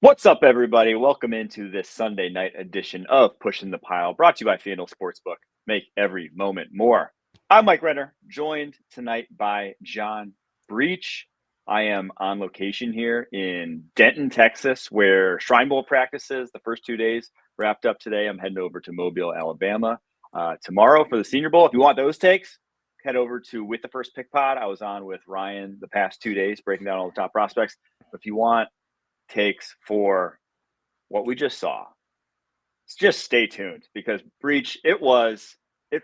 What's up, everybody? Welcome into this Sunday night edition of Pushing the Pile, brought to you by FanDuel Sportsbook. Make every moment more. I'm Mike Renner, joined tonight by John Breech. I am on location here in Denton, Texas, where Shrine Bowl practices the first 2 days wrapped up today. I'm heading over to Mobile, Alabama tomorrow for the Senior Bowl. If you want those takes, head over to With the First Pick Pod. I was on with Ryan the past 2 days breaking down all the top prospects. If you want takes for what we just saw, just stay tuned, because Breech, it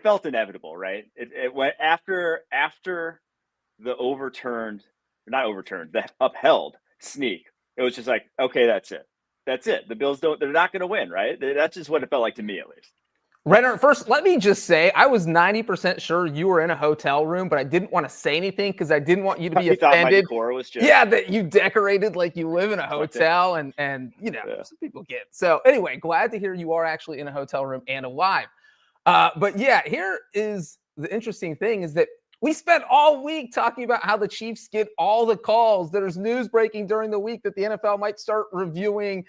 felt inevitable, right? It went after the the upheld sneak. It was just like, okay, that's it. The Bills they're not going to win, right? That's just what it felt like to me, at least. Renner, first, let me just say, I was 90% sure you were in a hotel room, but I didn't want to say anything because I didn't want you to be offended. Thought my decor was just... Yeah, that you decorated like you live in a hotel, and some people get. So anyway, glad to hear you are actually in a hotel room and alive. But yeah, here is the interesting thing is that we spent all week talking about how the Chiefs get all the calls. There's news breaking during the week that the NFL might start reviewing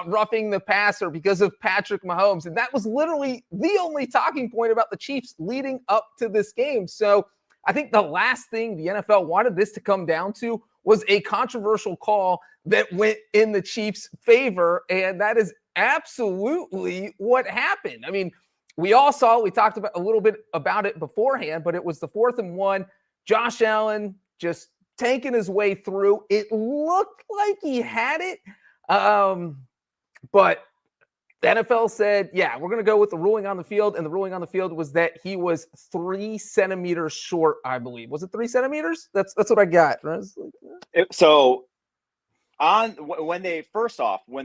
roughing the passer because of Patrick Mahomes. And that was literally the only talking point about the Chiefs leading up to this game. So I think the last thing the NFL wanted this to come down to was a controversial call that went in the Chiefs' favor. And that is absolutely what happened. I mean, we talked about a little bit about it beforehand, but it was the 4th and 1. Josh Allen just tanking his way through. It looked like he had it, but the NFL said, yeah, we're going to go with the ruling on the field, and the ruling on the field was that he was 3 centimeters short, I believe. Was it 3 centimeters? That's what I got. When they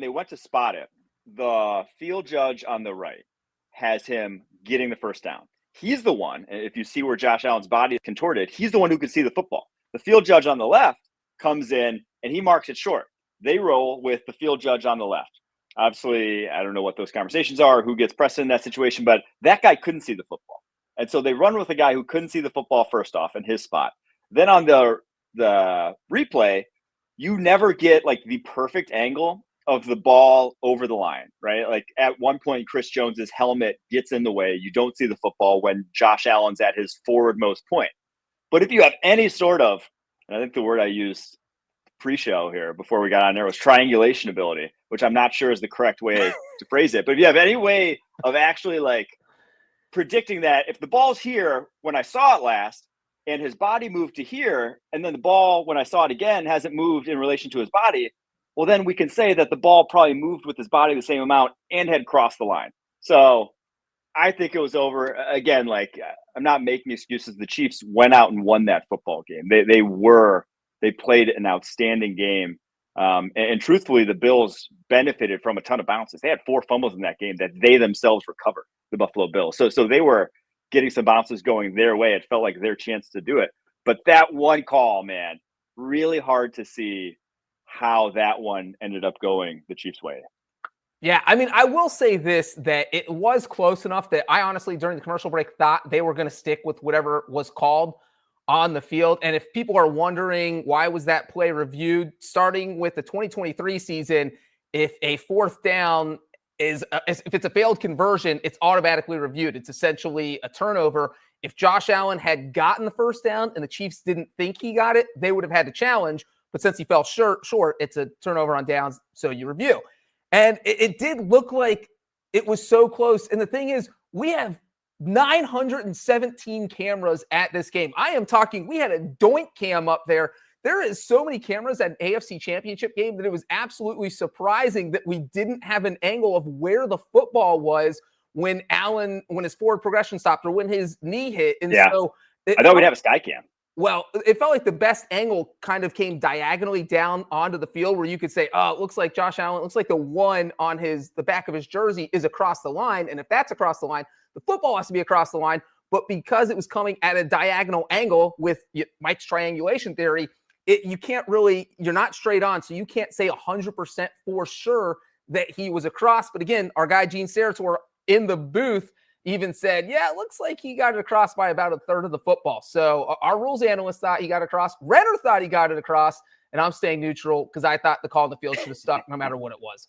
went to spot it, the field judge on the right has him getting the first down. He's the one, if you see where Josh Allen's body is contorted, he's the one who can see the football. The field judge on the left comes in and he marks it short. They roll with the field judge on the left. Obviously, I don't know what those conversations are, who gets pressed in that situation, but that guy couldn't see the football. And so they run with the guy who couldn't see the football first off in his spot. Then on the replay, you never get like the perfect angle of the ball over the line, right? Like at one point, Chris Jones's helmet gets in the way. You don't see the football when Josh Allen's at his forwardmost point. But if you have any sort of, and I think the word I used pre-show here before we got on there was triangulation ability, which I'm not sure is the correct way to phrase it. But if you have any way of actually like predicting that if the ball's here when I saw it last and his body moved to here, and then the ball, when I saw it again, hasn't moved in relation to his body, well, then we can say that the ball probably moved with his body the same amount and had crossed the line. So I think it was over. Again, like, I'm not making excuses. The Chiefs went out and won that football game. They played an outstanding game. And truthfully, the Bills benefited from a ton of bounces. They had 4 fumbles in that game that they themselves recovered, the Buffalo Bills. So they were getting some bounces going their way. It felt like their chance to do it. But that one call, man, really hard to see how that one ended up going the Chiefs' way. Yeah, I mean, I will say this, that it was close enough that I honestly, during the commercial break, thought they were going to stick with whatever was called on the field. And if people are wondering why was that play reviewed, starting with the 2023 season, if a 4th down if it's a failed conversion, it's automatically reviewed. It's essentially a turnover. If Josh Allen had gotten the first down and the Chiefs didn't think he got it, they would have had to challenge. But since he fell short, it's a turnover on downs, so you review. And it did look like it was so close. And the thing is, we have 917 cameras at this game. I am talking, we had a doink cam up there. There is so many cameras at an AFC Championship game that it was absolutely surprising that we didn't have an angle of where the football was when his forward progression stopped or when his knee hit. And so I thought we'd have a sky cam. Well, it felt like the best angle kind of came diagonally down onto the field where you could say, oh, it looks like Josh Allen, it looks like the one on the back of his jersey is across the line. And if that's across the line, the football has to be across the line. But because it was coming at a diagonal angle with Mike's triangulation theory, you're not straight on. So you can't say 100% for sure that he was across. But again, our guy Gene Sarator in the booth even said, yeah, it looks like he got it across by about a third of the football. So our rules analyst thought he got across. Renner thought he got it across. and I'm staying neutral because I thought the call on the field should have stuck no matter what it was.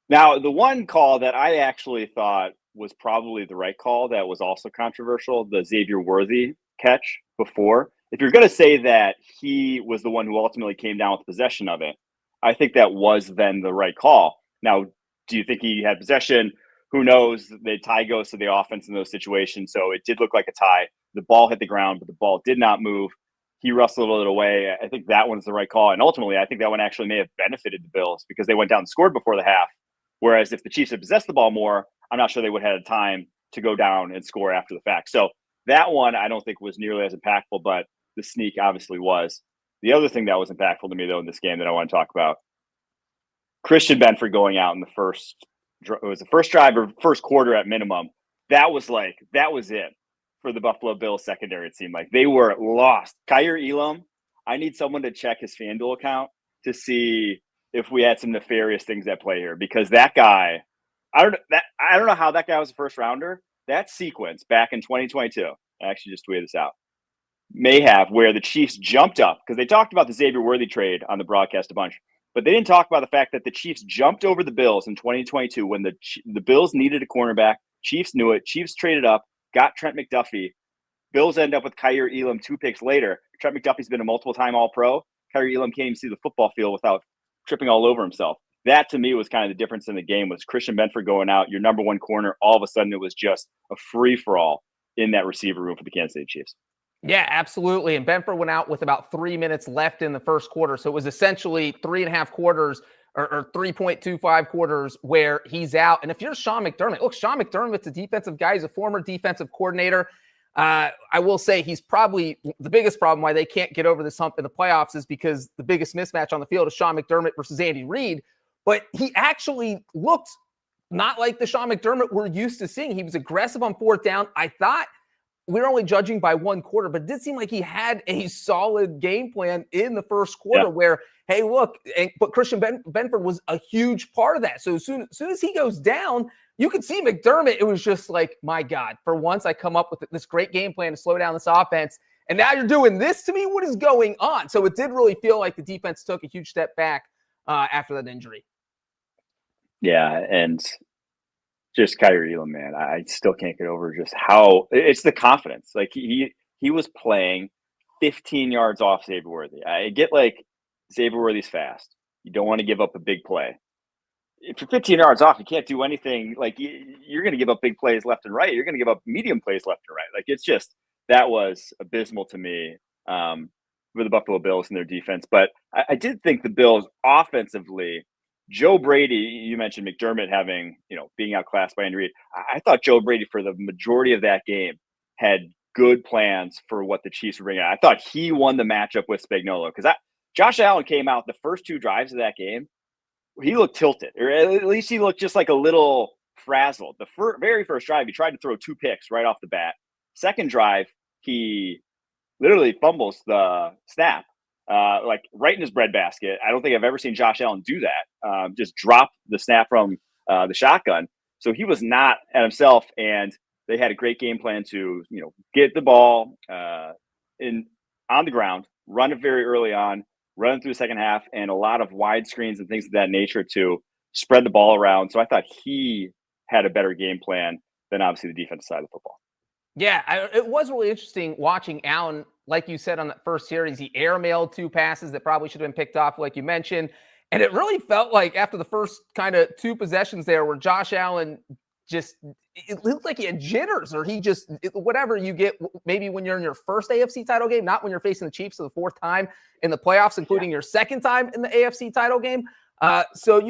Now, the one call that I actually thought was probably the right call that was also controversial, the Xavier Worthy catch before. If you're going to say that he was the one who ultimately came down with possession of it, I think that was then the right call. Now, do you think he had possession? Who knows? The tie goes to the offense in those situations. So it did look like a tie. The ball hit the ground, but the ball did not move. He wrestled it away. I think that one's the right call. And ultimately, I think that one actually may have benefited the Bills because they went down and scored before the half. Whereas if the Chiefs had possessed the ball more, I'm not sure they would have had time to go down and score after the fact. So that one I don't think was nearly as impactful, but the sneak obviously was. The other thing that was impactful to me, though, in this game that I want to talk about, Christian Benford going out in the first drive or first quarter at minimum. That was it for the Buffalo Bills secondary. It seemed like they were lost. Kaiir Elam, I need someone to check his FanDuel account to see if we had some nefarious things at play here, because that guy, I don't know how that guy was a first rounder. That sequence back in 2022, I actually just tweeted this out, may have, where the Chiefs jumped up, because they talked about the Xavier Worthy trade on the broadcast a bunch, but they didn't talk about the fact that the Chiefs jumped over the Bills in 2022 when the Bills needed a cornerback. Chiefs knew it. Chiefs traded up, got Trent McDuffie. Bills end up with Kaiir Elam 2 picks later. Trent McDuffie's been a multiple-time All-Pro. Kaiir Elam can't even see the football field without tripping all over himself. That, to me, was kind of the difference in the game, was Christian Benford going out, your number one corner. All of a sudden, it was just a free-for-all in that receiver room for the Kansas City Chiefs. Yeah, absolutely. And Benford went out with about 3 minutes left in the first quarter. So it was essentially 3.5 quarters or 3.25 quarters where he's out. And if you're Sean McDermott, look, Sean McDermott's a defensive guy. He's a former defensive coordinator. I will say he's probably the biggest problem why they can't get over this hump in the playoffs is because the biggest mismatch on the field is Sean McDermott versus Andy Reid. But he actually looked not like the Sean McDermott we're used to seeing. He was aggressive on fourth down. I thought we were only judging by one quarter, but it did seem like he had a solid game plan in the first quarter where, hey, look, but Christian Benford was a huge part of that. So as soon as he goes down, you could see McDermott. It was just like, my God, for once I come up with this great game plan to slow down this offense. And now you're doing this to me? What is going on? So it did really feel like the defense took a huge step back after that injury. Yeah, and just Kaiir Elam, man, I still can't get over just how it's the confidence. Like he was playing 15 yards off Xavier Worthy. I get like Xavier Worthy's fast. You don't want to give up a big play. If you're 15 yards off, you can't do anything. Like you're going to give up big plays left and right. You're going to give up medium plays left and right. Like it's just, that was abysmal to me for the Buffalo Bills and their defense. But I did think the Bills offensively, Joe Brady, you mentioned McDermott having, being outclassed by Andy Reid. I thought Joe Brady for the majority of that game had good plans for what the Chiefs were bringing out. I thought he won the matchup with Spagnuolo because Josh Allen came out the first 2 drives of that game. He looked tilted, or at least he looked just like a little frazzled. The very first drive, he tried to throw 2 picks right off the bat. Second drive, he literally fumbles the snap, like right in his breadbasket. I don't think I've ever seen Josh Allen do that. Just drop the snap from the shotgun. So he was not at himself, and they had a great game plan to, get the ball on the ground, run it very early on, run through the second half, and a lot of wide screens and things of that nature to spread the ball around. So I thought he had a better game plan than obviously the defensive side of the football. Yeah, it was really interesting watching Allen, like you said on that first series. He airmailed 2 passes that probably should have been picked off, like you mentioned. And it really felt like after the first kind of 2 possessions there where Josh Allen it looked like he had jitters, or whatever you get maybe when you're in your first AFC title game, not when you're facing the Chiefs for the 4th time in the playoffs, including your 2nd time in the AFC title game. So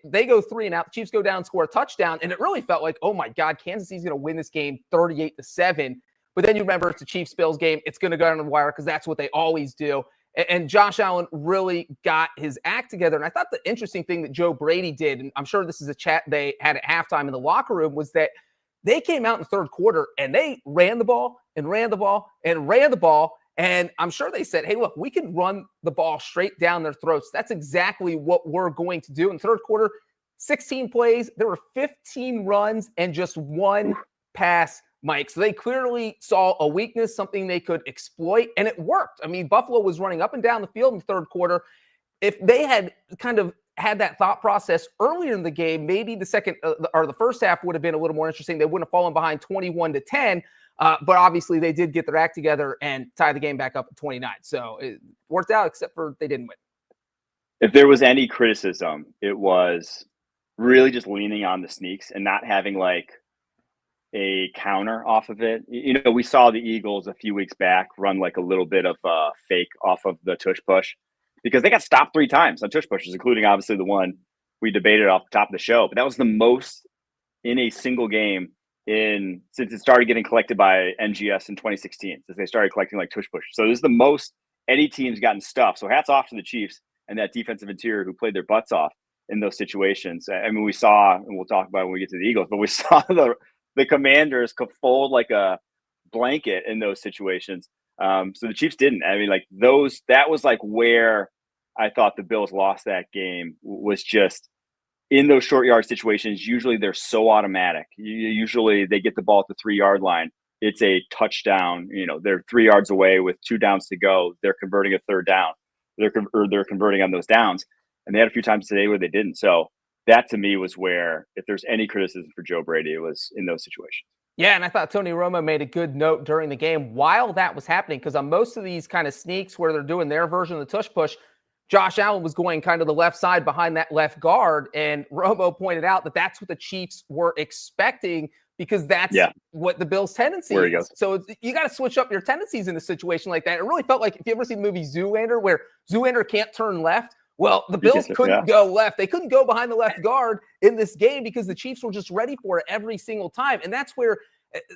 they go 3 and out, the Chiefs go down, score a touchdown, and it really felt like, oh my God, Kansas City's going to win this game 38-7. But then you remember it's a Chiefs-Bills game. It's going to go down the wire because that's what they always do. And Josh Allen really got his act together. And I thought the interesting thing that Joe Brady did, and I'm sure this is a chat they had at halftime in the locker room, was that they came out in the third quarter and they ran the ball and ran the ball and ran the ball. And I'm sure they said, hey, look, we can run the ball straight down their throats. That's exactly what we're going to do. In the third quarter, 16 plays, there were 15 runs and just 1 pass Mike. So they clearly saw a weakness, something they could exploit, and it worked. I mean, Buffalo was running up and down the field in the third quarter. If they had kind of had that thought process earlier in the game, maybe the second or the first half would have been a little more interesting. They wouldn't have fallen behind 21-10, but obviously they did get their act together and tie the game back up at 29. So it worked out, except for they didn't win. If there was any criticism, it was really just leaning on the sneaks and not having like a counter off of it. You know, we saw the Eagles a few weeks back run like a little bit of a fake off of the tush push because they got stopped 3 times on tush pushes, including obviously the one we debated off the top of the show. But that was the most in a single game since it started getting collected by NGS in 2016, since they started collecting like tush pushes. So this is the most any team's gotten stuffed. So hats off to the Chiefs and that defensive interior who played their butts off in those situations. I mean, we saw, and we'll talk about it when we get to the Eagles, but we saw the Commanders could fold like a blanket in those situations. So the Chiefs didn't. I mean, like that was like where I thought the Bills lost that game, was just in those short yard situations. Usually they're so automatic. Usually they get the ball at the 3-yard line. It's a touchdown. You know, they're 3 yards away with 2 downs to go. They're converting a third down. They're converting on those downs. And they had a few times today where they didn't. So that to me was where, if there's any criticism for Joe Brady, it was in those situations. Yeah, and I thought Tony Romo made a good note during the game while that was happening, because on most of these kind of sneaks where they're doing their version of the tush push, Josh Allen was going kind of the left side behind that left guard, and Romo pointed out that that's what the Chiefs were expecting, because that's what the Bills' tendency is. So you got to switch up your tendencies in a situation like that. It really felt like, if you ever see the movie Zoolander, where Zoolander can't turn left, well, the Bills couldn't go left. They couldn't go behind the left guard in this game because the Chiefs were just ready for it every single time. And that's where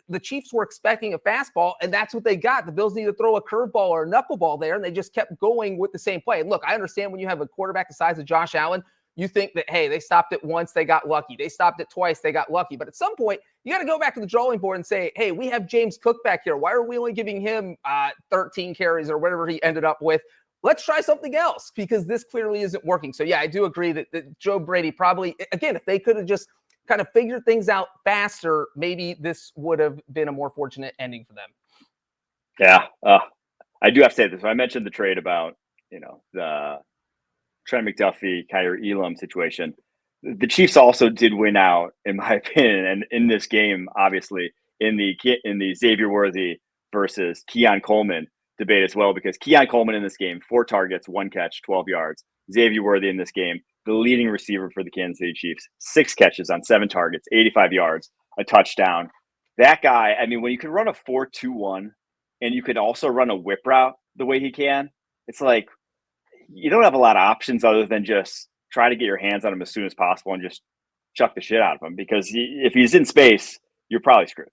the Chiefs were expecting a fastball, and that's what they got. The Bills need to throw a curveball or a knuckleball there, and they just kept going with the same play. And look, I understand when you have a quarterback the size of Josh Allen, you think that, hey, they stopped it once, they got lucky. They stopped it twice, they got lucky. But at some point, you got to go back to the drawing board and say, hey, we have James Cook back here. Why are we only giving him 13 carries or whatever he ended up with? Let's try something else, because this clearly isn't working. So, yeah, I do agree that Joe Brady probably, again, if they could have just kind of figured things out faster, maybe this would have been a more fortunate ending for them. Yeah. I do have to say this. I mentioned the trade about, the Trent McDuffie, Kyer Elam situation. The Chiefs also did win out, in my opinion, and in this game, obviously, in the Xavier Worthy versus Keon Coleman debate as well, because Keon Coleman in this game, 4 targets, 1 catch, 12 yards. Xavier Worthy in this game, the leading receiver for the Kansas City Chiefs, 6 catches on 7 targets, 85 yards, a touchdown. That guy, I mean, when you can run a 4-2-1 and you could also run a whip route the way he can, it's like you don't have a lot of options other than just try to get your hands on him as soon as possible and just chuck the shit out of him, because if he's in space, you're probably screwed.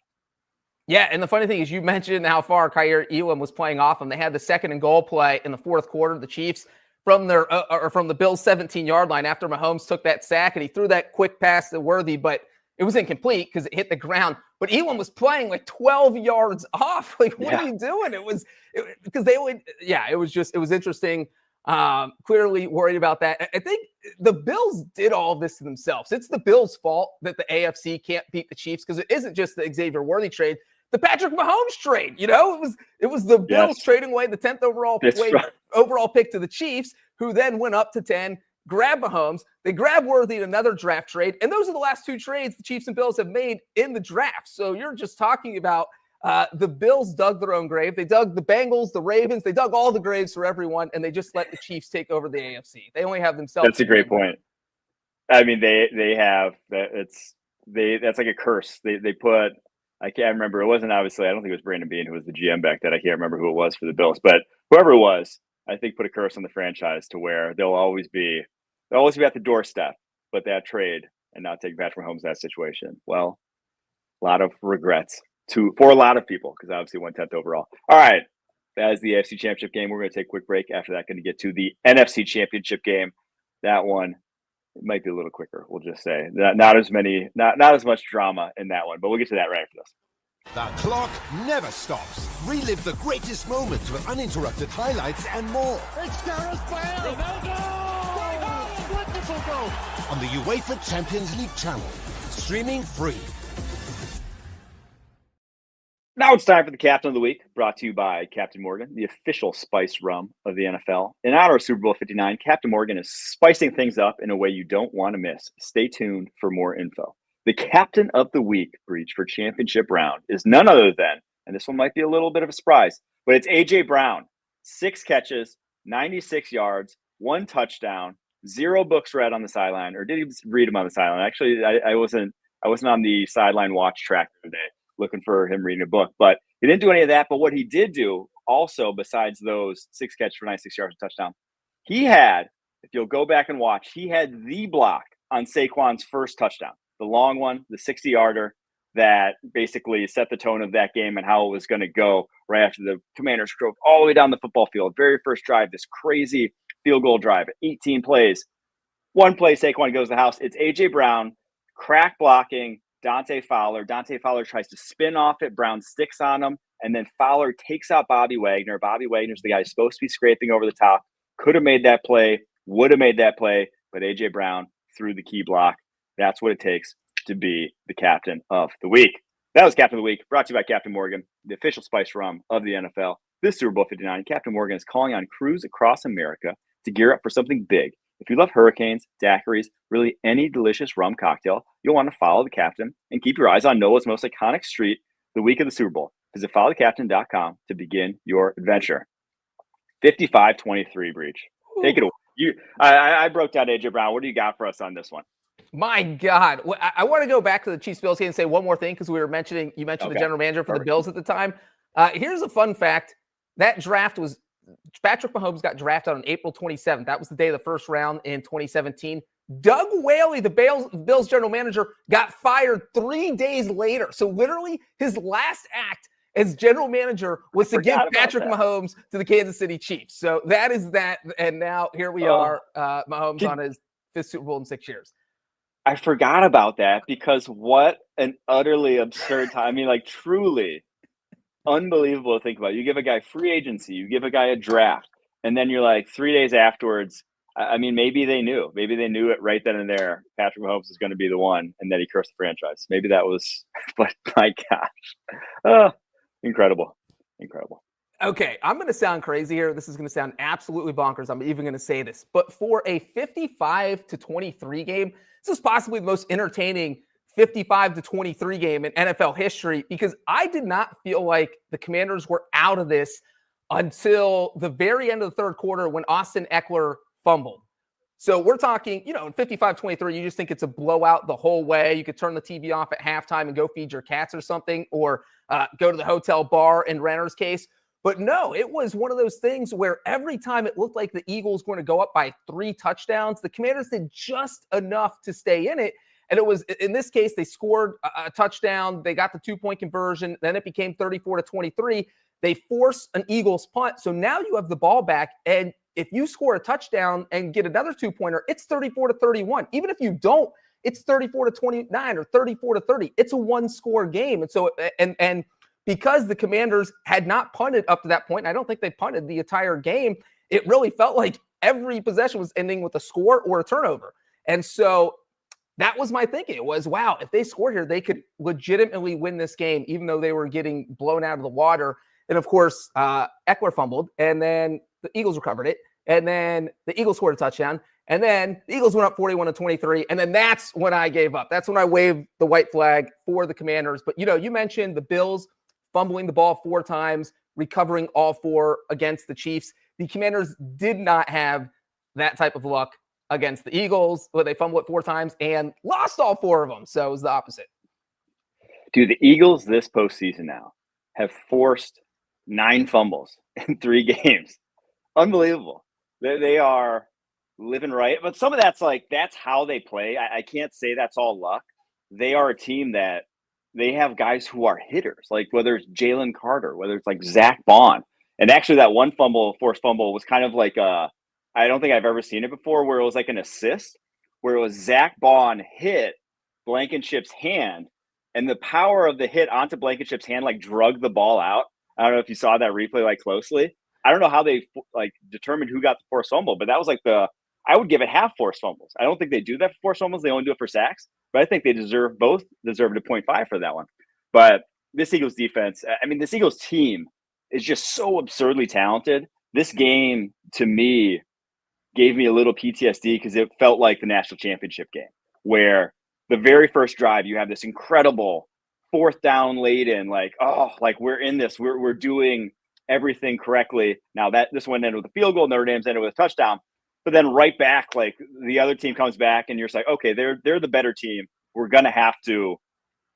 Yeah, and the funny thing is, you mentioned how far Kyer Elam was playing off him. They had the 2nd and goal play in the 4th quarter. The Chiefs from the Bills' 17-yard line after Mahomes took that sack, and he threw that quick pass to Worthy, but it was incomplete because it hit the ground. But Elam was playing like 12 yards off. Like, what are you doing? It was interesting. Clearly worried about that. I think the Bills did all of this to themselves. It's the Bills' fault that the AFC can't beat the Chiefs, because it isn't just the Xavier Worthy trade. The Patrick Mahomes trade, it was the Bills trading away the 10th overall pick to the Chiefs, who then went up to 10, grabbed Mahomes. They grabbed Worthy in another draft trade. And those are the last 2 trades the Chiefs and Bills have made in the draft. So you're just talking about the Bills dug their own grave. They dug the Bengals, the Ravens. They dug all the graves for everyone, and they just let the Chiefs take over the AFC. They only have themselves. That's a great point. I mean, they have that. That's like a curse. They put. I can't remember. It wasn't, obviously, I don't think it was Brandon Beane who was the GM back then. I can't remember who it was for the Bills, but whoever it was, I think put a curse on the franchise to where they'll always be at the doorstep. But that trade and not taking Patrick Mahomes in that situation, well, a lot of regrets for a lot of people, because obviously 1/10 overall. All right, that is the AFC Championship game. We're going to take a quick break. After that, going to get to the NFC Championship game. That one, it might be a little quicker, we'll just say. Not as much drama in that one, but we'll get to that right after this. The clock never stops. Relive the greatest moments with uninterrupted highlights and more. It's Gareth Bale! Ronaldo! Wonderful goal! On the UEFA Champions League channel. Streaming free. Now it's time for the Captain of the Week, brought to you by Captain Morgan, the official spiced rum of the NFL. In honor of Super Bowl 59, Captain Morgan is spicing things up in a way you don't want to miss. Stay tuned for more info. The Captain of the Week, Breech, for championship round is none other than, and this one might be a little bit of a surprise, but it's A.J. Brown. 6 catches, 96 yards, 1 touchdown, 0 books read on the sideline, or did he read them on the sideline? Actually, I wasn't on the sideline watch track today looking for him reading a book, but he didn't do any of that. But what he did do also, besides those 6 catches for 96 yards and touchdown, he had, if you'll go back and watch, he had the block on Saquon's first touchdown, the long one, the 60-yarder that basically set the tone of that game and how it was going to go right after the Commanders drove all the way down the football field. Very first drive, this crazy field goal drive, 18 plays. 1 play, Saquon goes to the house. It's A.J. Brown, crack blocking, Dante Fowler. Dante Fowler tries to spin off it. Brown sticks on him, and then Fowler takes out Bobby Wagner. Bobby Wagner's the guy who's supposed to be scraping over the top. Could have made that play, would have made that play, but A.J. Brown threw the key block. That's what it takes to be the Captain of the Week. That was Captain of the Week, brought to you by Captain Morgan, the official spice rum of the NFL. This Super Bowl 59, Captain Morgan is calling on crews across America to gear up for something big. If you love hurricanes, daiquiris, really any delicious rum cocktail, you'll want to follow the Captain and keep your eyes on NOLA's most iconic street the week of the Super Bowl. Visit followthecaptain.com to begin your adventure. 55-23, Breech. Take it away. I broke down A.J. Brown. What do you got for us on this one? My God. I want to go back to the Chiefs-Bills game and say one more thing because you mentioned the general manager for the Bills at the time. Here's a fun fact. That draft was Patrick Mahomes got drafted on April 27th. That was the day of the first round in 2017. Doug Whaley, the Bills general manager, got fired 3 days later. So literally his last act as general manager was to give Patrick Mahomes to the Kansas City Chiefs. So that is that. And now here we are, Mahomes on his 5th Super Bowl in 6 years. I forgot about that because what an utterly absurd time. I mean, like truly unbelievable to think about. You give a guy free agency, you give a guy a draft, and then you're like 3 days afterwards. I mean, maybe they knew it right then and there. Patrick Mahomes is going to be the one, and then he cursed the franchise. Maybe that was, but my gosh, incredible. Okay, I'm going to sound crazy here. This is going to sound absolutely bonkers. I'm even going to say this, but for a 55-23 game, this is possibly the most entertaining 55-23 game in NFL history because I did not feel like the Commanders were out of this until the very end of the third quarter when Austin Eckler fumbled. So we're talking, in 55-23, you just think it's a blowout the whole way. You could turn the TV off at halftime and go feed your cats or something, or go to the hotel bar in Renner's case. But no, it was one of those things where every time it looked like the Eagles were going to go up by 3 touchdowns, the Commanders did just enough to stay in it. And it was, in this case, they scored a touchdown. They got the 2-point conversion. Then it became 34-23. They forced an Eagles punt. So now you have the ball back. And if you score a touchdown and get another 2-pointer, it's 34-31. Even if you don't, it's 34-29 or 34-30. It's a 1-score game. And so, and because the Commanders had not punted up to that point, and I don't think they punted the entire game, it really felt like every possession was ending with a score or a turnover. And so that was my thinking. It was, wow, if they score here, they could legitimately win this game, even though they were getting blown out of the water. And of course, Eckler fumbled, and then the Eagles recovered it. And then the Eagles scored a touchdown. And then the Eagles went up 41-23. And then that's when I gave up. That's when I waved the white flag for the Commanders. But, you mentioned the Bills fumbling the ball 4 times, recovering all 4 against the Chiefs. The Commanders did not have that type of luck against the Eagles, where they fumbled it 4 times and lost all 4 of them. So it was the opposite. Dude, the Eagles this postseason now have forced 9 fumbles in 3 games. Unbelievable. They are living right. But some of that's how they play. I can't say that's all luck. They are a team that they have guys who are hitters, like whether it's Jalen Carter, whether it's like Zach Bond. And actually that one forced fumble was kind of like I don't think I've ever seen it before, where it was like an assist, where it was Zach Bond hit Blankenship's hand, and the power of the hit onto Blankenship's hand like drug the ball out. I don't know if you saw that replay like closely. I don't know how they like determined who got the forced fumble, but that was like I would give it half forced fumbles. I don't think they do that for forced fumbles. They only do it for sacks, but I think they both deserved a 0.5 for that one. But this Eagles defense, I mean, this Eagles team is just so absurdly talented. This game, to me, gave me a little PTSD because it felt like the national championship game where the very first drive, you have this incredible fourth down late in, like, oh, like we're in this. We're doing everything correctly. Now that this one ended with a field goal, Notre Dame's ended with a touchdown. But then right back, like the other team comes back and you're just like, okay, they're the better team. We're going to have to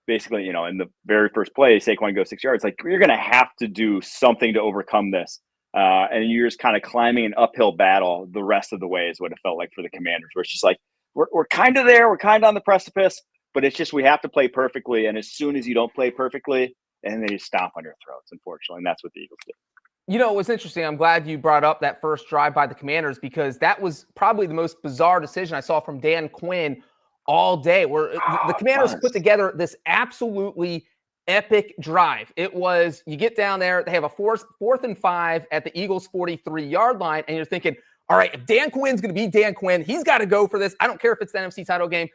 basically, in the very first play, Saquon goes 6 yards. Like you're going to have to do something to overcome this. And you're just kind of climbing an uphill battle the rest of the way is what it felt like for the Commanders, where it's just like, we're kind of there. We're kind of on the precipice, but it's just we have to play perfectly. And as soon as you don't play perfectly, and they just stomp on your throats, unfortunately. And that's what the Eagles did. It was interesting. I'm glad you brought up that first drive by the Commanders because that was probably the most bizarre decision I saw from Dan Quinn all day, where the Commanders put together this absolutely epic drive. It was, you get down there, they have a fourth and 5 at the Eagles 43-yard line, and you're thinking, all right, if Dan Quinn's going to be Dan Quinn, he's got to go for this. I don't care if it's the NFC title game.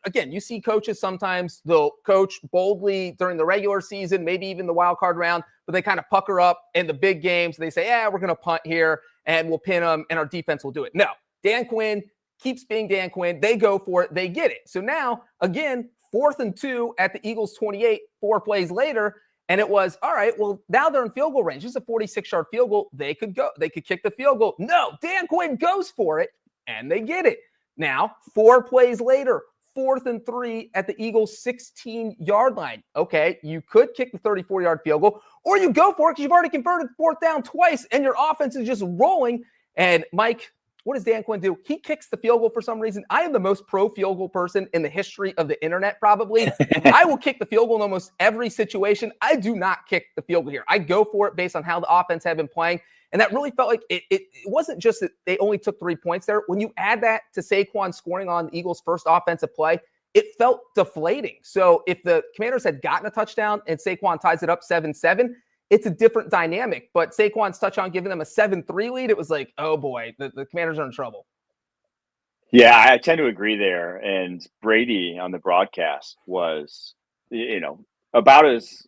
Again, you see coaches sometimes, they'll coach boldly during the regular season, maybe even the wild card round, but they kind of pucker up in the big games. They say, we're going to punt here and we'll pin them and our defense will do it. No, Dan Quinn keeps being Dan Quinn. They go for it. They get it. So now, again, 4th and 2 at the Eagles 28, 4 plays later. And it was, all right, well, now they're in field goal range. This is a 46-yard field goal. They could go. They could kick the field goal. No, Dan Quinn goes for it, and they get it. Now, 4 plays later, 4th and 3 at the Eagles 16-yard line. Okay, you could kick the 34-yard field goal, or you go for it because you've already converted 4th down twice, and your offense is just rolling. And Mike, what does Dan Quinn do? He kicks the field goal for some reason. I am the most pro field goal person in the history of the internet, probably. I will kick the field goal in almost every situation. I do not kick the field goal here. I go for it based on how the offense had been playing. And that really felt like it wasn't just that they only took 3 points there. When you add that to Saquon scoring on the Eagles' first offensive play, it felt deflating. So if the Commanders had gotten a touchdown and Saquon ties it up 7-7, it's a different dynamic. But Saquon's touchdown giving them a 7-3 lead, it was like, oh boy, the Commanders are in trouble. Yeah, I tend to agree there. And Brady on the broadcast was, about as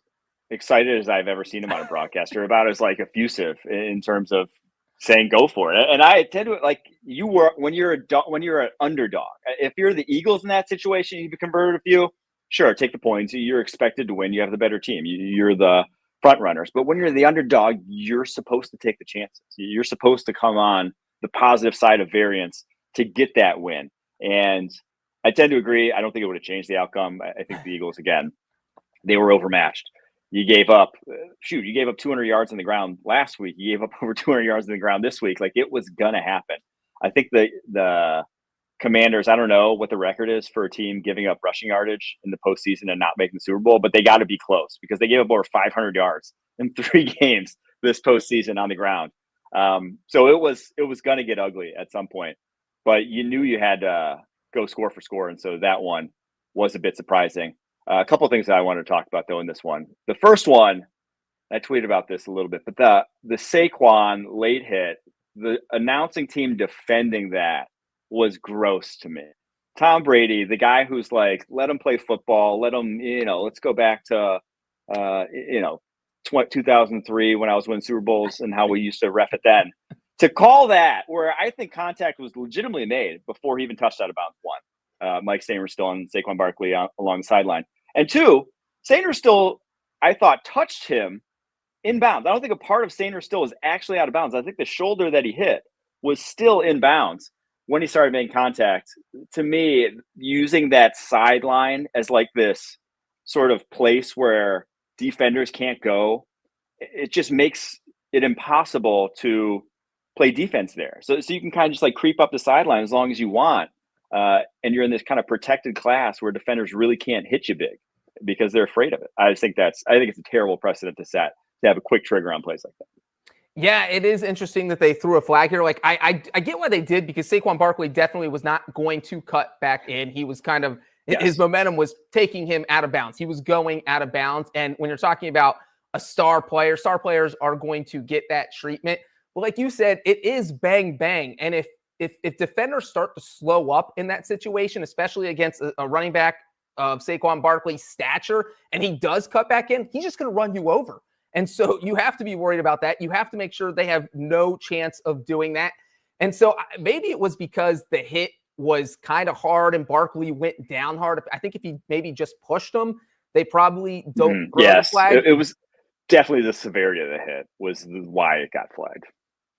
excited as I've ever seen him on a broadcast, or about as like effusive in terms of saying go for it. And I tend to, like, you were when you're an underdog. If you're the Eagles in that situation, you've converted a few, sure, take the points. You're expected to win. You have the better team. You're the front runners. But when you're the underdog, you're supposed to take the chances. You're supposed to come on the positive side of variance to get that win. And I tend to agree. I don't think it would have changed the outcome. I think the Eagles, again, they were overmatched. You gave up 200 yards on the ground last week. You gave up over 200 yards on the ground this week. Like, it was going to happen. I think the Commanders, I don't know what the record is for a team giving up rushing yardage in the postseason and not making the Super Bowl, but they got to be close because they gave up over 500 yards in 3 games this postseason on the ground. So it was going to get ugly at some point, but you knew you had to go score for score. And so that one was a bit surprising. A couple of things that I wanted to talk about, though, in this one. The first one, I tweeted about this a little bit, but the Saquon late hit, the announcing team defending that was gross to me. Tom Brady, the guy who's like, let him play football, let him, let's go back to, 2003 when I was winning Super Bowls and how we used to ref it then. To call that, where I think contact was legitimately made before he even touched out of bounds, one. Mike Sainristil and Saquon Barkley along the sideline. And 2, Sainristil, I thought, touched him in bounds. I don't think a part of Sainristil was actually out of bounds. I think the shoulder that he hit was still in bounds when he started making contact. To me, using that sideline as like this sort of place where defenders can't go, it just makes it impossible to play defense there. So you can kind of just like creep up the sideline as long as you want. And you're in this kind of protected class where defenders really can't hit you big because they're afraid of it. I think it's a terrible precedent to set, to have a quick trigger on plays like that. Yeah, it is interesting that they threw a flag here. Like, I get why they did, because Saquon Barkley definitely was not going to cut back in. He was kind of, his momentum was taking him out of bounds. He was going out of bounds. And when you're talking about a star player, star players are going to get that treatment. Well, like you said, it is bang, bang. And if defenders start to slow up in that situation, especially against a running back of Saquon Barkley's stature and he does cut back in, he's just going to run you over. And so you have to be worried about that. You have to make sure they have no chance of doing that. And so maybe it was because the hit was kind of hard and Barkley went down hard. I think if he maybe just pushed him, they probably don't throw the flag. It was definitely the severity of the hit was why it got flagged.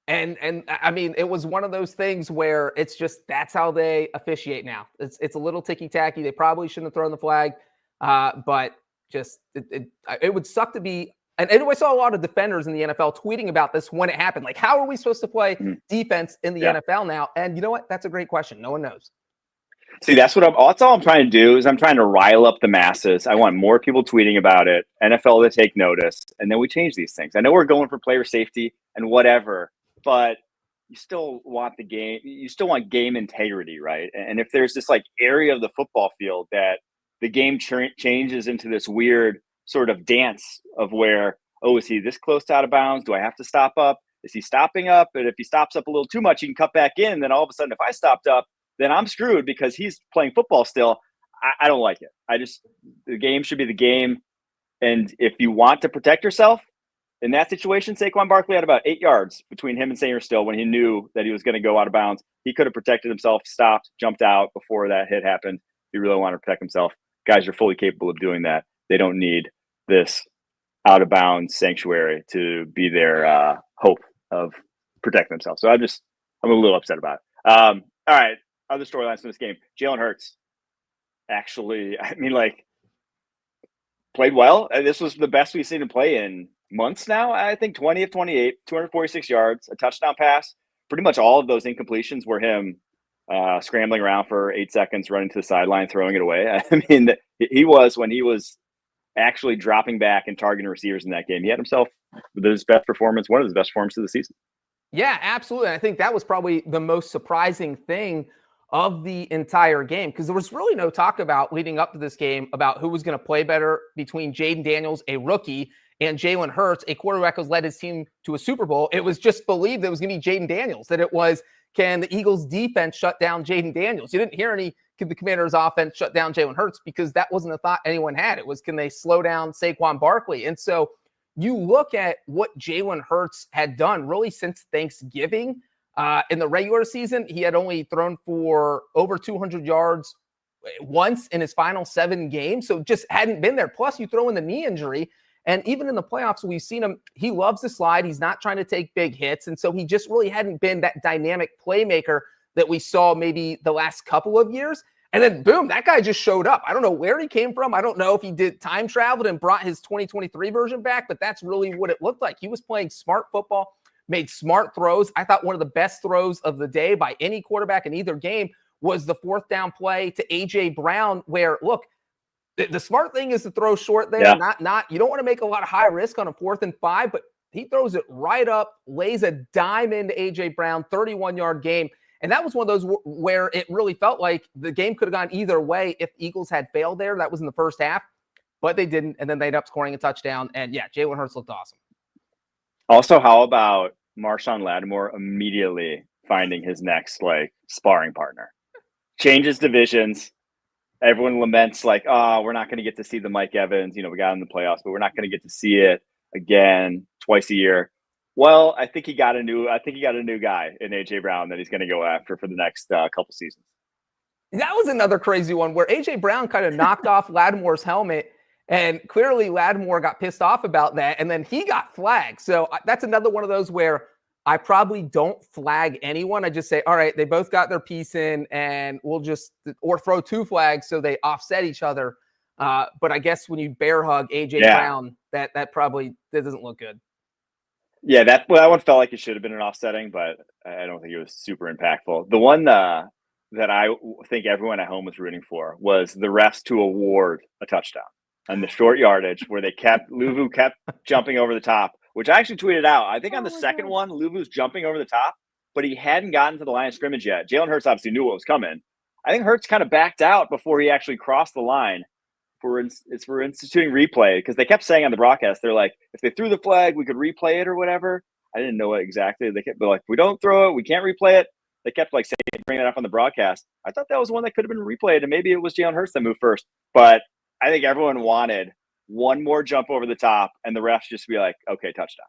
And I mean, it was one of those things where it's just that's how they officiate now. It's a little ticky-tacky. They probably shouldn't have thrown the flag, but just it would suck to be. And I saw a lot of defenders in the NFL tweeting about this when it happened. Like, how are we supposed to play defense in the NFL now? And you know what? That's a great question. No one knows. See, that's all I'm trying to do is I'm trying to rile up the masses. I want more people tweeting about it, NFL to take notice, and then we change these things. I know we're going for player safety and whatever, but you still want the game. You still want game integrity, right? And if there's this like area of the football field that the game changes into this weird sort of dance of where, oh, is he this close to out of bounds? Do I have to stop up? Is he stopping up? And if he stops up a little too much, he can cut back in. Then all of a sudden, if I stopped up, then I'm screwed because he's playing football still. I don't like it. The game should be the game. And if you want to protect yourself in that situation, Saquon Barkley had about 8 yards between him and Sanger still when he knew that he was going to go out of bounds. He could have protected himself, stopped, jumped out before that hit happened. If he really wanted to protect himself, guys are fully capable of doing that. They don't need this out of bounds sanctuary to be their hope of protecting themselves. So I'm a little upset about it. All right. Other storylines from this game. Jalen Hurts actually, played well. This was the best we've seen him play in months now. I think 20 of 28, 246 yards, a touchdown pass. Pretty much all of those incompletions were him scrambling around for 8 seconds, running to the sideline, throwing it away. When he was actually dropping back and targeting receivers in that game, he had himself his best performance, one of his best performances of the season. Yeah, absolutely. I think that was probably the most surprising thing of the entire game, because there was really no talk about leading up to this game about who was going to play better between Jaden Daniels, a rookie, and Jalen Hurts, a quarterback who's led his team to a Super Bowl. It was just believed that it was going to be Jaden Daniels, that it was, can the Eagles defense shut down Jaden Daniels? You didn't hear the Commanders offense shut down Jalen Hurts because that wasn't a thought anyone had. It was, can they slow down Saquon Barkley? And so you look at what Jalen Hurts had done really since Thanksgiving. In the regular season, he had only thrown for over 200 yards once in his final 7 games. So just hadn't been there. Plus, you throw in the knee injury. And even in the playoffs, we've seen him. He loves to slide. He's not trying to take big hits. And so he just really hadn't been that dynamic playmaker that we saw maybe the last couple of years. And then, boom, that guy just showed up. I don't know where he came from. I don't know if he did time traveled and brought his 2023 version back, but that's really what it looked like. He was playing smart football, made smart throws. I thought one of the best throws of the day by any quarterback in either game was the 4th down play to A.J. Brown, where, look, the smart thing is to throw short there. Yeah. Not you don't want to make a lot of high risk on a 4th and 5, but he throws it right up, lays a dime into A.J. Brown, 31-yard game. And that was one of those where it really felt like the game could have gone either way if the Eagles had failed there. That was in the first half, but they didn't. And then they ended up scoring a touchdown. And yeah, Jalen Hurts looked awesome. Also, how about Marshawn Lattimore immediately finding his next sparring partner? Changes divisions. Everyone laments we're not going to get to see the Mike Evans. We got him in the playoffs, but we're not going to get to see it again twice a year. Well, I think he got a new guy in A.J. Brown that he's going to go after for the next couple seasons. That was another crazy one where A.J. Brown kind of knocked off Lattimore's helmet, and clearly Lattimore got pissed off about that, and then he got flagged. So that's another one of those where I probably don't flag anyone. I just say, all right, they both got their piece in, and we'll or throw 2 flags so they offset each other. But I guess when you bear hug A.J. Brown, that doesn't look good. Yeah, that one felt like it should have been an offsetting, but I don't think it was super impactful. The one that I think everyone at home was rooting for was the refs to award a touchdown on the short yardage where Luvu kept jumping over the top, which I actually tweeted out. I think on the second one, Luvu's jumping over the top, but he hadn't gotten to the line of scrimmage yet. Jalen Hurts obviously knew what was coming. I think Hurts kind of backed out before he actually crossed the line. For instituting replay, because they kept saying on the broadcast, they're like, if they threw the flag, we could replay it or whatever. I didn't know what exactly they kept, but we don't throw it, we can't replay it. They kept saying bring that up on the broadcast. I thought that was one that could have been replayed, and maybe it was Jalen Hurts that moved first. But I think everyone wanted one more jump over the top, and the refs just be like, "Okay, touchdown."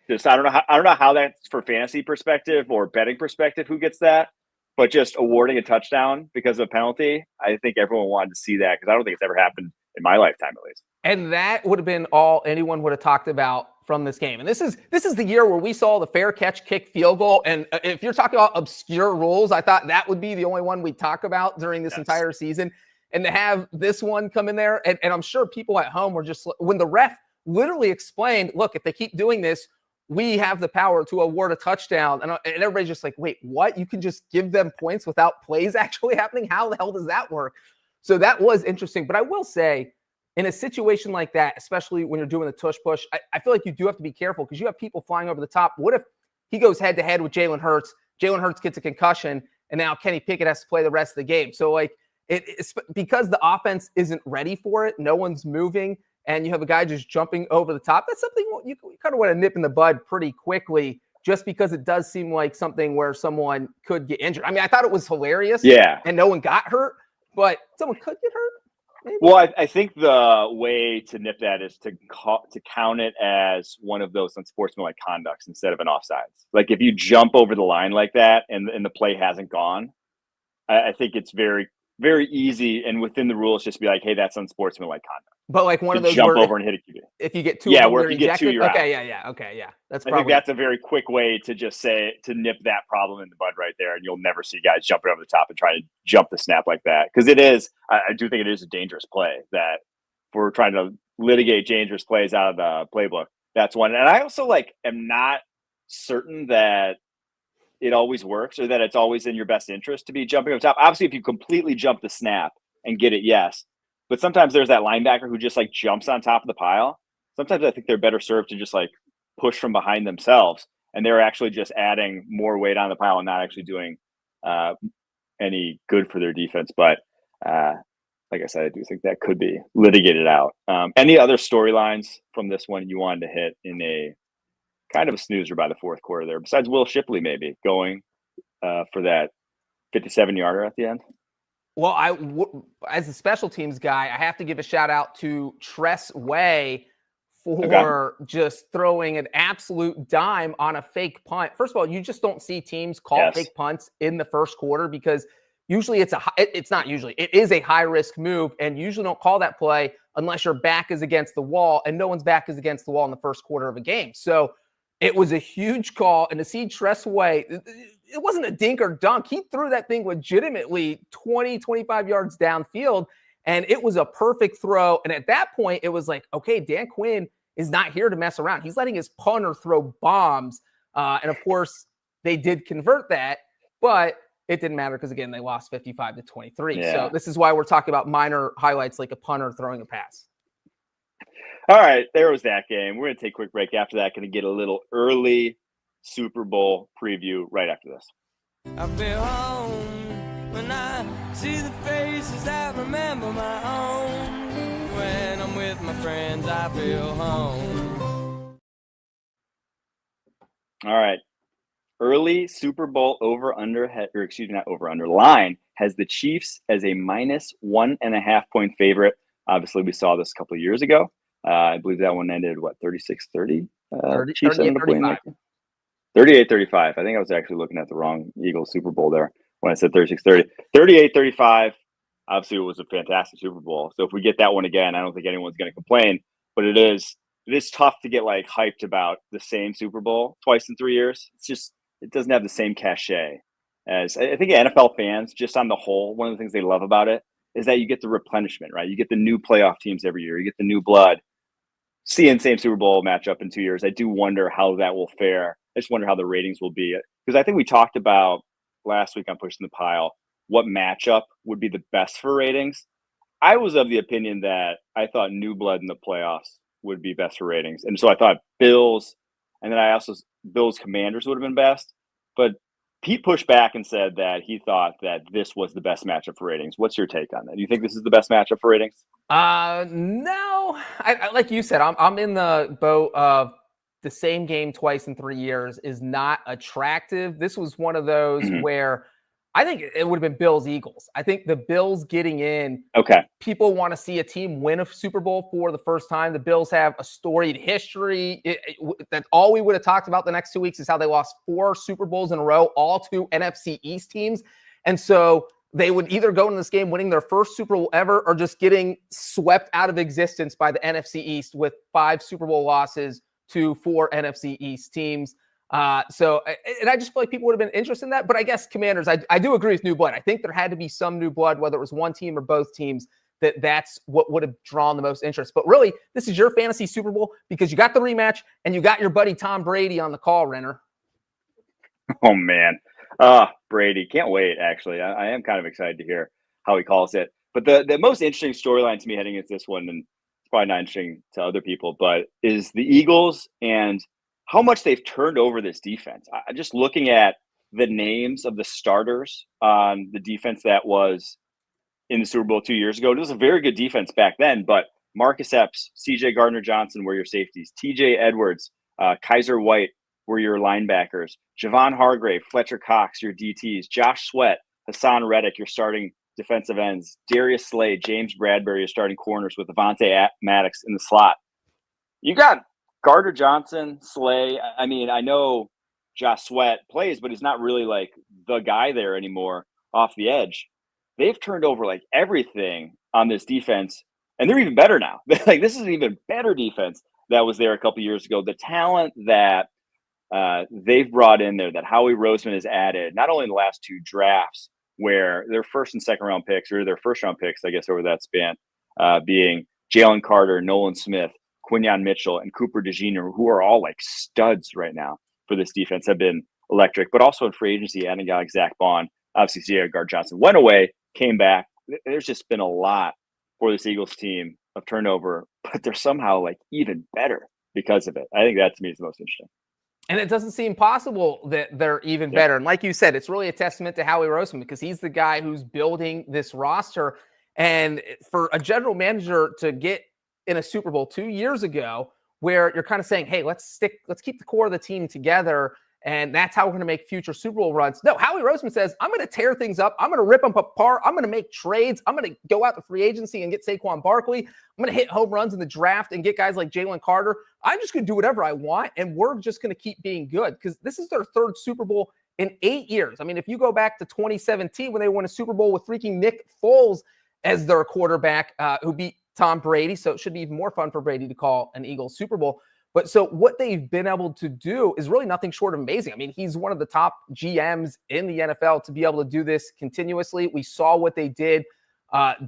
Just I don't know how that's for fantasy perspective or betting perspective who gets that, but just awarding a touchdown because of a penalty, I think everyone wanted to see that because I don't think it's ever happened in my lifetime at least. And that would have been all anyone would have talked about from this game. And this is the year where we saw the fair catch kick field goal. And if you're talking about obscure rules, I thought that would be the only one we talk about during this entire season. And to have this one come in there, and I'm sure people at home were just, when the ref literally explained, look, if they keep doing this, we have the power to award a touchdown. And everybody's just like, wait, what? You can just give them points without plays actually happening? How the hell does that work? So that was interesting. But I will say, in a situation like that, especially when you're doing the tush push, I feel like you do have to be careful because you have people flying over the top. What if he goes head-to-head with Jalen Hurts? Jalen Hurts gets a concussion, and now Kenny Pickett has to play the rest of the game. So, like, it's because the offense isn't ready for it, no one's moving, and you have a guy just jumping over the top. That's something you kind of want to nip in the bud pretty quickly just because it does seem like something where someone could get injured. I mean, I thought it was hilarious, and no one got hurt, but someone could get hurt. Maybe. Well, I think the way to nip that is to count it as one of those unsportsmanlike conducts instead of an offsides. Like if you jump over the line like that and the play hasn't gone, I think it's very, very easy and within the rules just be like, hey, that's unsportsmanlike conduct. But like one of those jump over and hit a QB. If you get two, where if you get two, you're out. Okay, yeah. I think that's a very quick way to just say to nip that problem in the bud right there, and you'll never see guys jumping over the top and trying to jump the snap like that because it is. I do think it is a dangerous play that if we're trying to litigate dangerous plays out of the playbook. That's one, and I also am not certain that it always works or that it's always in your best interest to be jumping over top. Obviously, if you completely jump the snap and get it, yes. But sometimes there's that linebacker who just jumps on top of the pile. Sometimes I think they're better served to just push from behind themselves, and they're actually just adding more weight on the pile and not actually doing any good for their defense. But like I said, I do think that could be litigated out. Any other storylines from this one you wanted to hit in a kind of a snoozer by the fourth quarter there, besides Will Shipley maybe going for that 57-yarder at the end? Well, as a special teams guy, I have to give a shout out to Tress Way for just throwing an absolute dime on a fake punt. First of all, you just don't see teams call fake punts in the first quarter because usually it is a high risk move, and usually don't call that play unless your back is against the wall, and no one's back is against the wall in the first quarter of a game. So it was a huge call, and to see Tress Way, it wasn't a dink or dunk. He threw that thing legitimately 20, 25 yards downfield, and it was a perfect throw. And at that point, it was like, okay, Dan Quinn is not here to mess around. He's letting his punter throw bombs. And of course, they did convert that, but it didn't matter because, again, they lost 55-23. Yeah. So this is why we're talking about minor highlights like a punter throwing a pass. All right, there was that game. We're going to take a quick break after that. Going to get a little early Super Bowl preview right after this. I feel home when I see the faces that remember my own. When I'm with my friends, I feel home. All right. Early Super Bowl line has the Chiefs as a -1.5 point favorite. Obviously, we saw this a couple of years ago. I believe that one ended, 36-30? Chiefs ended up winning. 38-35. I think I was actually looking at the wrong Eagles Super Bowl there when I said 36-30. 38-35. Obviously, it was a fantastic Super Bowl. So if we get that one again, I don't think anyone's going to complain. But it is tough to get hyped about the same Super Bowl twice in 3 years. It doesn't have the same cachet as I think NFL fans, just on the whole, one of the things they love about it is that you get the replenishment, right? You get the new playoff teams every year. You get the new blood. Seeing same Super Bowl matchup in 2 years, I do wonder how that will fare. I just wonder how the ratings will be. Because I think we talked about last week on Pushing the Pile what matchup would be the best for ratings. I was of the opinion that I thought new blood in the playoffs would be best for ratings. And so I thought Bills, and then Bills Commanders would have been best. But Pete pushed back and said that he thought that this was the best matchup for ratings. What's your take on that? Do you think this is the best matchup for ratings? No. I like you said, I'm in the boat of the same game twice in 3 years is not attractive. This was one of those where I think it would have been Bills-Eagles. I think the Bills getting in. Okay. People want to see a team win a Super Bowl for the first time. The Bills have a storied history. That's all we would have talked about the next 2 weeks is how they lost 4 Super Bowls in a row, all to NFC East teams. And so they would either go into this game winning their first Super Bowl ever or just getting swept out of existence by the NFC East with 5 Super Bowl losses to 4 NFC East teams. And I just feel like people would have been interested in that. But I guess Commanders, I do agree with new blood. I think there had to be some new blood, whether it was one team or both teams, that's what would have drawn the most interest. But really, this is your fantasy Super Bowl because you got the rematch and you got your buddy Tom Brady on the call, Renner. Oh, man. Brady. Can't wait, actually. I am kind of excited to hear how he calls it. But the most interesting storyline to me heading into this one, and it's probably not interesting to other people, but is the Eagles and how much they've turned over this defense. Just looking at the names of the starters on the defense that was in the Super Bowl 2 years ago. It was a very good defense back then, but Marcus Epps, CJ Gardner-Johnson were your safeties. TJ Edwards, Kaiser White were your linebackers. Javon Hargrave, Fletcher Cox, your DTs. Josh Sweat, Hassan Reddick, your starting defensive ends. Darius Slade, James Bradbury, your starting corners with Avonte Maddox in the slot. You got Gardner Johnson, Slay. I mean, I know Josh Sweat plays, but he's not really like the guy there anymore off the edge. They've turned over like everything on this defense, and they're even better now. Like this is an even better defense that was there a couple years ago. The talent that they've brought in there, that Howie Roseman has added, not only in the last 2 drafts, where their first and second round picks, or their first round picks, I guess, over that span, being Jalen Carter, Nolan Smith, Quinyon Mitchell, and Cooper DeJean, who are all like studs right now for this defense, have been electric. But also in free agency, adding guys like Zach Bond, obviously C.J. Gardner-Johnson went away, came back. There's just been a lot for this Eagles team of turnover, but they're somehow like even better because of it. I think that to me is the most interesting. And it doesn't seem possible that they're even better. And like you said, it's really a testament to Howie Roseman because he's the guy who's building this roster. And for a general manager to get in a Super Bowl 2 years ago, where you're kind of saying, hey, let's keep the core of the team together, and that's how we're going to make future Super Bowl runs. No, Howie Roseman says, I'm going to tear things up. I'm going to rip them apart. I'm going to make trades. I'm going to go out to free agency and get Saquon Barkley. I'm going to hit home runs in the draft and get guys like Jalen Carter. I'm just going to do whatever I want, and we're just going to keep being good because this is their 3rd Super Bowl in 8 years. I mean, if you go back to 2017 when they won a Super Bowl with freaking Nick Foles as their quarterback, who beat Tom Brady, so it should be even more fun for Brady to call an Eagles Super Bowl. But so what they've been able to do is really nothing short of amazing. I mean, he's one of the top GMs in the NFL to be able to do this continuously. We saw what they did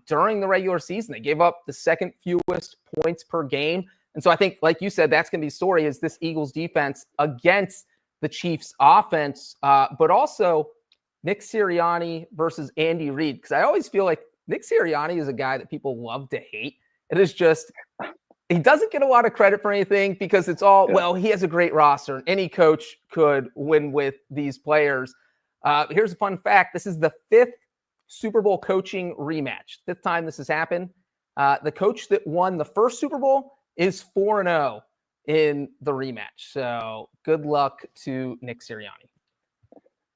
during the regular season. They gave up the 2nd fewest points per game. And so I think, like you said, that's going to be the story is this Eagles defense against the Chiefs offense, but also Nick Sirianni versus Andy Reid. Because I always feel like Nick Sirianni is a guy that people love to hate. It is just, he doesn't get a lot of credit for anything because it's all, well, he has a great roster and any coach could win with these players. Here's a fun fact. This is the 5th Super Bowl coaching rematch. 5th time this has happened. The coach that won the first Super Bowl is 4-0 in the rematch. So good luck to Nick Sirianni.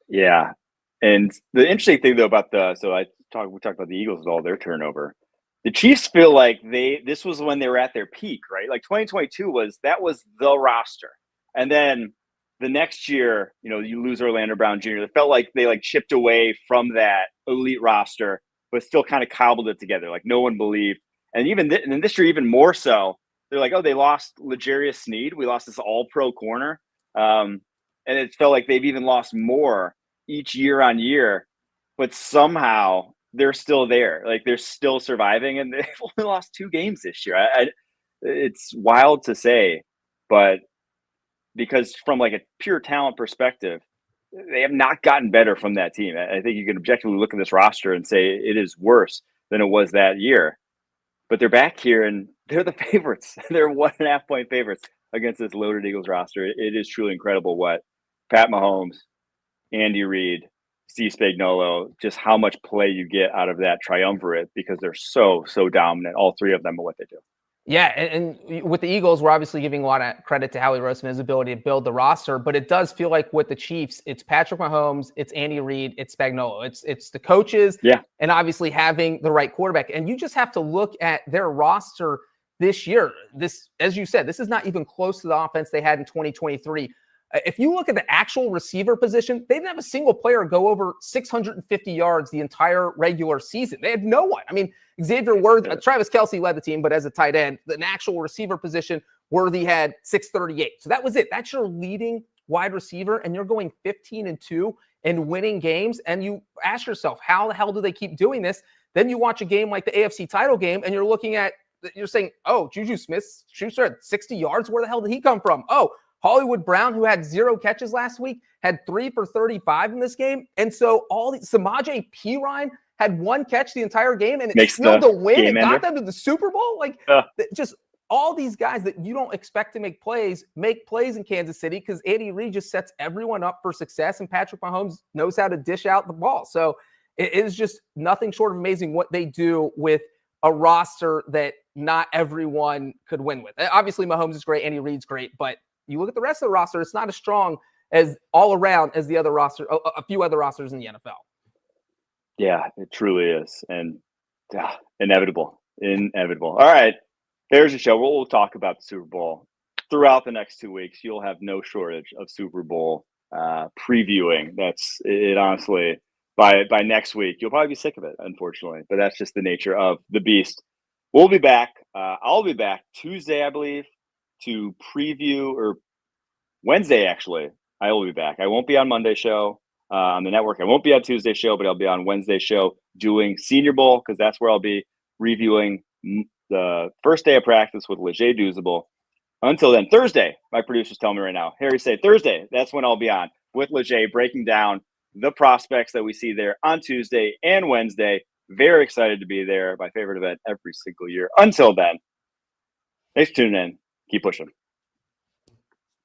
Yeah. And the interesting thing though about we talked about the Eagles and all their turnover. The Chiefs feel like this was when they were at their peak, right? Like 2022 was the roster. And then the next year, you lose Orlando Brown Jr. It felt like they chipped away from that elite roster, but still kind of cobbled it together. Like no one believed. And and this year, even more so, they're like, oh, they lost L'Jarius Sneed. We lost this all-pro corner. And it felt like they've even lost more each year on year, but somehow they're still there. Like they're still surviving, and they've only lost 2 games this year. It's wild to say, but because from a pure talent perspective, they have not gotten better from that team. I think you can objectively look at this roster and say it is worse than it was that year. But they're back here, and they're the favorites. They're 1.5 point favorites against this loaded Eagles roster. It is truly incredible what Pat Mahomes, Andy Reid, Steve Spagnuolo, just how much play you get out of that triumvirate because they're so dominant, all 3 of them, at what they do. Yeah, and with the Eagles, we're obviously giving a lot of credit to Howie Roseman, his ability to build the roster, but it does feel like with the Chiefs, it's Patrick Mahomes, it's Andy Reid, it's Spagnuolo. It's the coaches, and obviously having the right quarterback. And you just have to look at their roster this year. This, as you said, this is not even close to the offense they had in 2023. If you look at the actual receiver position, they didn't have a single player go over 650 yards the entire regular season. They had no one. I mean, Xavier Worthy, Travis Kelce led the team, but as a tight end, the actual receiver position, Worthy had 638. So that was it. That's your leading wide receiver, and you're going 15-2 and winning games. And you ask yourself, how the hell do they keep doing this? Then you watch a game like the AFC title game, and you're saying, oh, Juju Smith-Schuster had 60 yards. Where the hell did he come from? Oh, Hollywood Brown, who had 0 catches last week, had 3 for 35 in this game. And so Samaje Perine had 1 catch the entire game, and it sealed the win. It got them to the Super Bowl. Just all these guys that you don't expect to make plays in Kansas City because Andy Reid just sets everyone up for success, and Patrick Mahomes knows how to dish out the ball. So it is just nothing short of amazing what they do with a roster that not everyone could win with. Obviously, Mahomes is great, Andy Reid's great, but you look at the rest of the roster, it's not as strong as all around as the other roster, a few other rosters in the NFL. Yeah, it truly is. And inevitable. All right. There's a show. We'll talk about the Super Bowl throughout the next 2 weeks. You'll have no shortage of Super Bowl previewing. That's it. Honestly, by next week, you'll probably be sick of it, unfortunately, but that's just the nature of the beast. We'll be back. I'll be back Tuesday, I believe, to preview, or Wednesday, actually. I will be back. I won't be on Monday show on the network. I won't be on Tuesday show, but I'll be on Wednesday show doing Senior Bowl because that's where I'll be reviewing the first day of practice with Leger Douzable. Until then, Thursday, my producers tell me right now, Harry say Thursday, that's when I'll be on with Leger breaking down the prospects that we see there on Tuesday and Wednesday. Very excited to be there. My favorite event every single year. Until then, thanks for tuning in. Keep pushing.